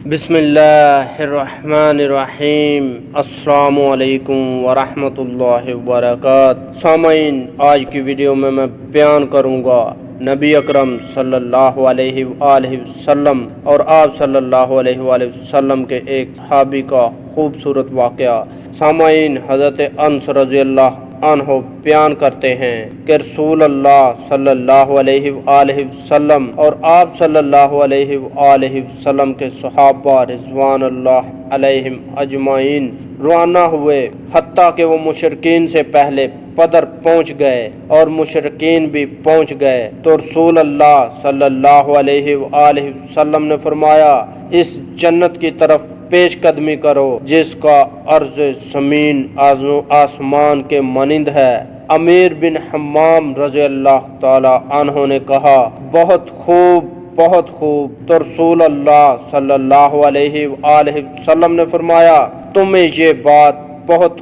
بسم اللہ الرحمن الرحیم۔ السلام علیکم ورحمۃ اللہ وبرکاتہ۔ سامعین، آج کی ویڈیو میں بیان کروں گا نبی اکرم صلی اللہ علیہ وآلہ وسلم اور آپ صلی اللہ علیہ وآلہ وسلم کے ایک صحابی کا خوبصورت واقعہ۔ سامعین، حضرت انس رضی اللہ عنہ بیان کرتے ہیں کہ رسول اللہ صلی اللہ علیہ وآلہ وسلم اور آپ صلی اللہ علیہ وآلہ وسلم کے صحابہ رضوان اللہ علیہم اجمعین روانہ ہوئے، حتیٰ کہ وہ مشرکین سے پہلے بدر پہنچ گئے اور مشرکین بھی پہنچ گئے تو رسول اللہ صلی اللہ علیہ وآلہ وسلم نے فرمایا، اس جنت کی طرف پیش قدمی کرو جس کا عرض زمین آسمان کے مانند ہے۔ امیر بن حمام رضی اللہ تعالی عنہ نے کہا، بہت خوب بہت خوب۔ تو رسول اللہ صلی اللہ علیہ وآلہ وسلم نے فرمایا، تمہیں یہ بات بہت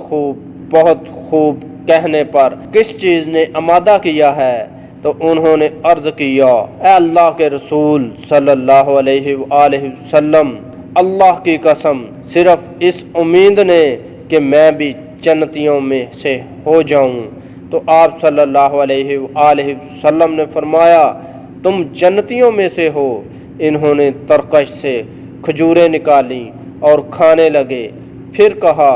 خوب کہنے پر کس چیز نے آمادہ کیا ہے؟ تو انہوں نے عرض کیا، اے اللہ کے رسول صلی اللہ علیہ وآلہ وسلم، اللہ کی قسم صرف اس امید نے کہ میں بھی جنتیوں میں سے ہو جاؤں۔ تو آپ صلی اللہ علیہ وآلہ وسلم نے فرمایا، تم جنتیوں میں سے ہو۔ انہوں نے ترکش سے کھجوریں نکالی اور کھانے لگے، پھر کہا،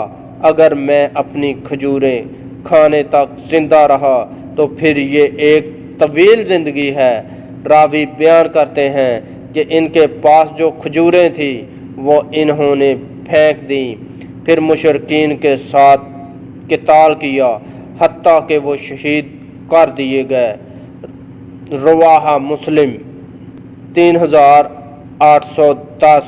اگر میں اپنی کھجوریں کھانے تک زندہ رہا تو پھر یہ ایک طویل زندگی ہے۔ راوی بیان کرتے ہیں کہ ان کے پاس جو کھجوریں تھیں وہ انہوں نے پھینک دیں، پھر مشرکین کے ساتھ قتال کیا حتیٰ کہ وہ شہید کر دیے گئے۔ رواہ مسلم 3810۔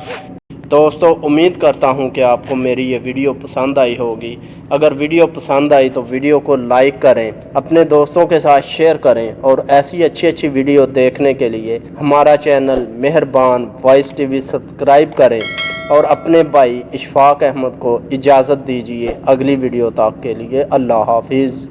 دوستو، امید کرتا ہوں کہ آپ کو میری یہ ویڈیو پسند آئی ہوگی۔ اگر ویڈیو پسند آئی تو ویڈیو کو لائک کریں، اپنے دوستوں کے ساتھ شیئر کریں، اور ایسی اچھی ویڈیو دیکھنے کے لیے ہمارا چینل مہربان وائس ٹی وی سبسکرائب کریں، اور اپنے بھائی اشفاق احمد کو اجازت دیجیے اگلی ویڈیو تک کے لیے۔ اللہ حافظ۔